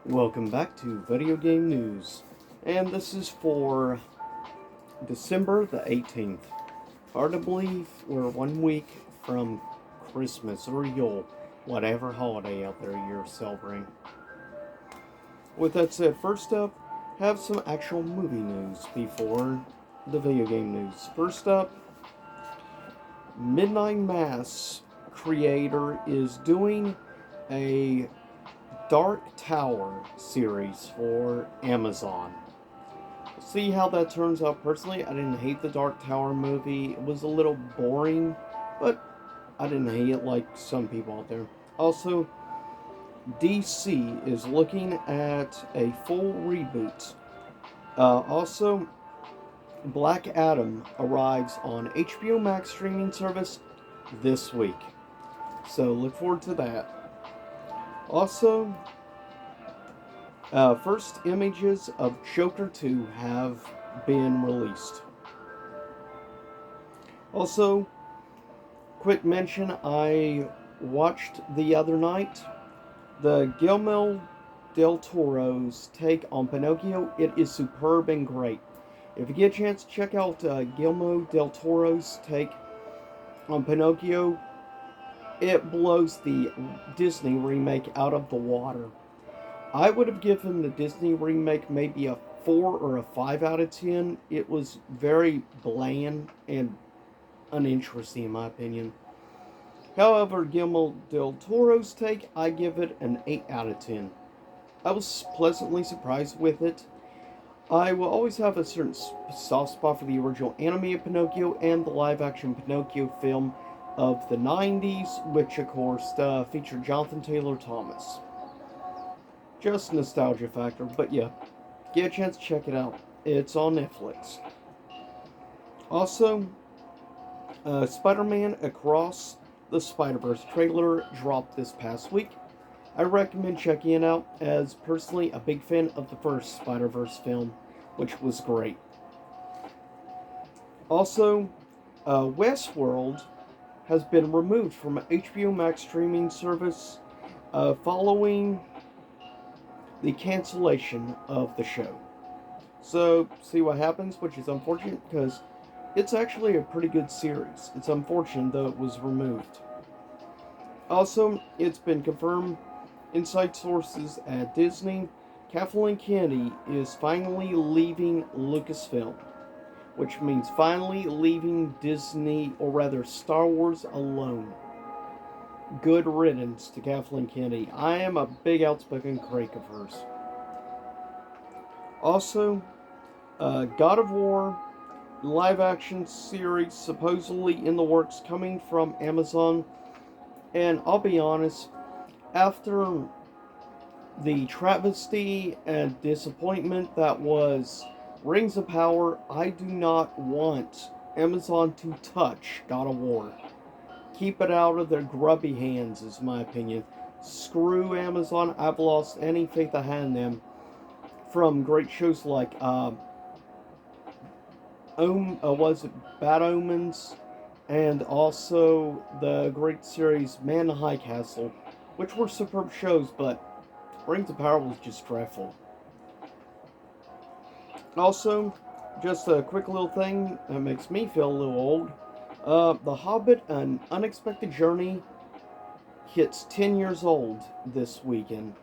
Welcome back to Video Game News, and this is for December the 18th. Hard to believe we're 1 week from Christmas or Yule, whatever holiday out there you're celebrating. With that said, first up, have some actual movie news before the video game news. First up, Midnight Mass creator is doing a Dark Tower series for Amazon. See how that turns out. Personally, I didn't hate the Dark Tower movie. It was a little boring, but I didn't hate it like some people out there. Also, DC is looking at a full reboot. Also, Black Adam arrives on HBO Max streaming service this week. So look forward to that. Also, first images of Joker 2 have been released. Also, quick mention, I watched the other night the Guillermo del Toro's take on Pinocchio. It is superb and great. If you get a chance, check out Guillermo del Toro's take on Pinocchio. It blows the Disney remake out of the water. I would have given the Disney remake maybe a 4 or a 5 out of 10. It was very bland and uninteresting in my opinion. However, Guillermo del Toro's take, I give it an 8 out of 10. I was pleasantly surprised with it. I will always have a certain soft spot for the original animated Pinocchio and the live action Pinocchio film of the 90s, which of course featured Jonathan Taylor Thomas. Just nostalgia factor, but yeah, get a chance to check it out. It's on Netflix. Also, Spider-Man Across the Spider-Verse trailer dropped this past week. I recommend checking it out, as personally a big fan of the first Spider-Verse film, which was great. Also, Westworld has been removed from HBO Max streaming service following the cancellation of the show. So, see what happens, which is unfortunate because it's actually a pretty good series. It's unfortunate though it was removed. Also, it's been confirmed inside sources at Disney, Kathleen Kennedy is finally leaving Lucasfilm, which means finally leaving Disney, or rather Star Wars, alone. Good riddance to Kathleen Kennedy. I am a big outspoken critic of hers. Also, God of War live action series supposedly in the works coming from Amazon. And I'll be honest, after the travesty and disappointment that was Rings of Power, I do not want Amazon to touch God of War. Keep it out of their grubby hands, is my opinion. Screw Amazon. I've lost any faith I had in them from great shows like was it Bad Omens, and also the great series Man in the High Castle, which were superb shows, but Rings of Power was just dreadful. Also, just a quick little thing that makes me feel a little old. The Hobbit: An Unexpected Journey hits 10 years old this weekend,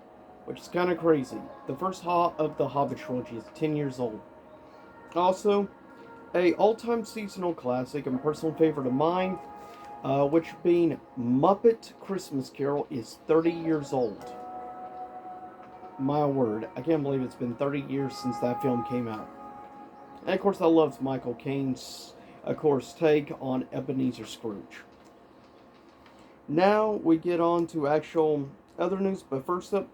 which is kind of crazy. The first of the Hobbit trilogy is 10 years old. Also, a all-time seasonal classic and personal favorite of mine, which being Muppet Christmas Carol, is 30 years old. My word, I can't believe it's been 30 years since that film came out. And of course, I love Michael Caine's, of course, take on Ebenezer Scrooge. Now we get on to actual other news, but first up,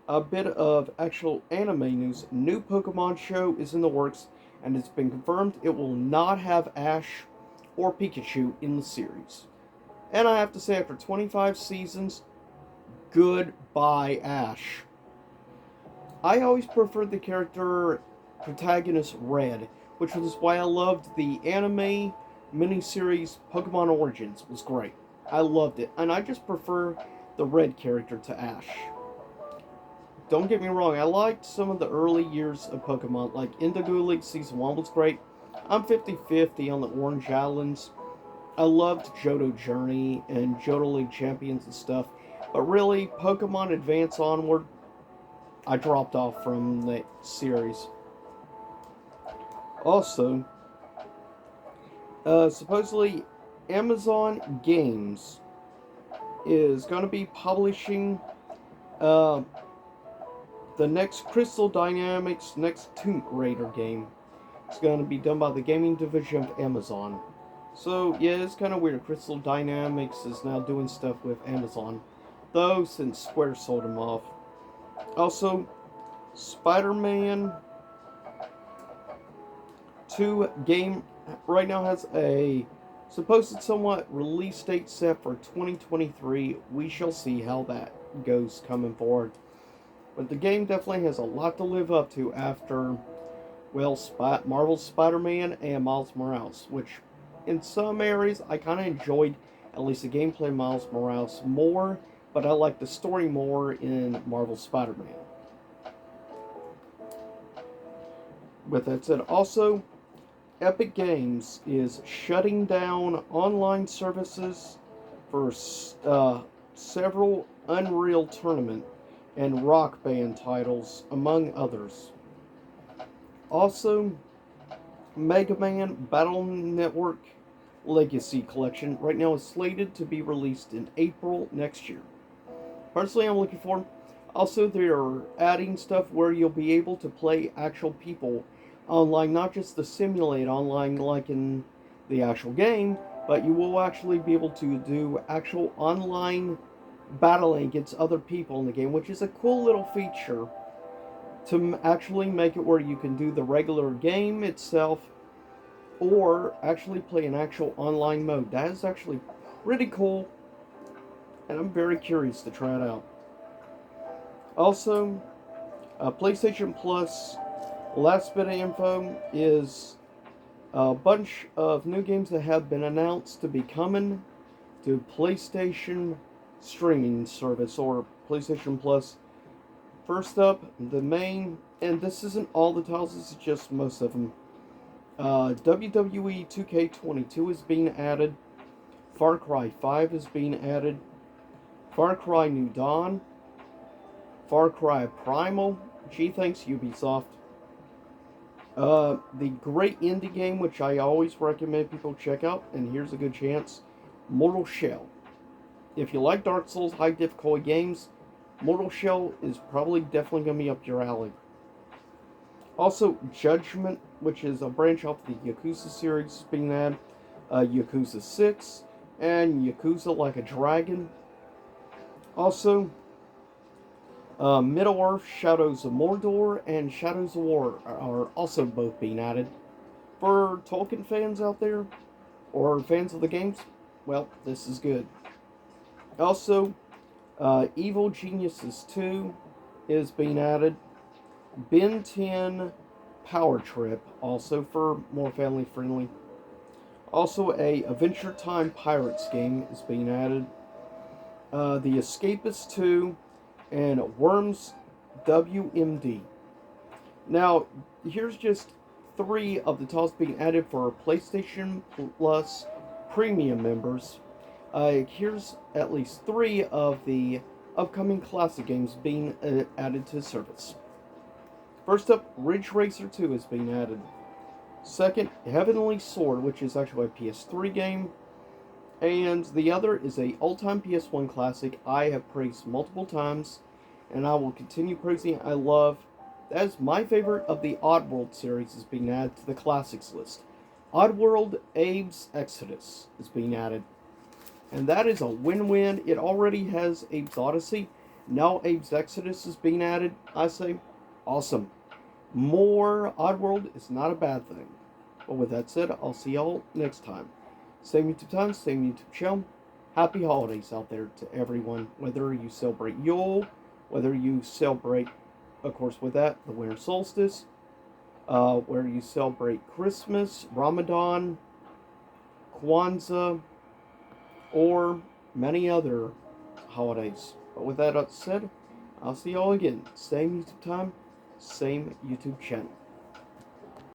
a bit of actual anime news. New Pokemon show is in the works, and it's been confirmed it will not have Ash or Pikachu in the series. And I have to say, after 25 seasons, goodbye Ash. I always preferred the character protagonist Red, which was why I loved the anime miniseries Pokemon Origins. It was great. I loved it, and I just prefer the Red character to Ash. don't get me wrong, I liked some of the early years of Pokemon. Like Indigo League Season 1 was great. I'm 50-50 on the Orange Islands. I loved Johto Journey and Johto League Champions and stuff. But really, Pokemon Advance onward, I dropped off from the series. Also, supposedly Amazon Games is going to be publishing uh, the next Crystal Dynamics next Tomb Raider game. It's going to be done by the gaming division of Amazon. So yeah, it's kind of weird. Crystal Dynamics is now doing stuff with Amazon, though since Square sold them off. Also, Spider-Man 2 game right now has a supposed somewhat release date set for 2023. We shall see how that goes coming forward. But the game definitely has a lot to live up to after, well, Marvel's Spider-Man and Miles Morales, which in some areas I kind of enjoyed at least the gameplay of Miles Morales more, but I like the story more in Marvel's Spider-Man. With that said, also, Epic Games is shutting down online services for several Unreal Tournament and Rock Band titles, among others. Also, Mega Man Battle Network Legacy Collection right now is slated to be released in April next year. Personally, I'm looking forward. Also, they're adding stuff where you'll be able to play actual people online, not just the simulate online like in the actual game, but you will actually be able to do actual online battling against other people in the game, which is a cool little feature to actually make it where you can do the regular game itself or actually play an actual online mode. That is actually pretty cool, and I'm very curious to try it out. Also, PlayStation Plus, last bit of info is a bunch of new games that have been announced to be coming to PlayStation streaming service or PlayStation Plus. First up, the main, and this isn't all the titles, this is just most of them. WWE 2K22 is being added. Far Cry 5 is being added. Far Cry New Dawn. Far Cry Primal. Gee, thanks Ubisoft. The great indie game, which I always recommend people check out, and here's a good chance, Mortal Shell. If you like Dark Souls high difficulty games, Mortal Shell is probably definitely going to be up your alley. Also, Judgment, which is a branch off the Yakuza series, being added. Yakuza 6, and Yakuza Like a Dragon. Also, Middle-earth, Shadows of Mordor, and Shadows of War are also both being added. For Tolkien fans out there, or fans of the games, well, this is good. Also, Evil Geniuses 2 is being added. Ben 10 Power Trip, also for more family friendly. Also, a Adventure Time Pirates game is being added. The Escapist 2 and Worms WMD. Now, here's just 3 of the titles being added for PlayStation Plus Premium members. Here's at least 3 of the upcoming classic games being added to the service. First up, Ridge Racer 2 is being added. Second, Heavenly Sword, which is actually a PS3 game. And the other is a all-time PS1 classic I have praised multiple times, and I will continue praising. I love. That is my favorite of the Oddworld series is being added to the classics list. Oddworld Abe's Exodus is being added. And that is a win-win. It already has Abe's Odyssey. Now Abe's Exodus is being added. I say, awesome. More Oddworld is not a bad thing. But with that said, I'll see y'all next time. Same YouTube time, same YouTube channel. Happy holidays out there to everyone. Whether you celebrate Yule, whether you celebrate, of course with that, the winter solstice, where you celebrate Christmas, Ramadan, Kwanzaa, or many other holidays. But with that said, I'll see y'all again. Same YouTube time, same YouTube channel.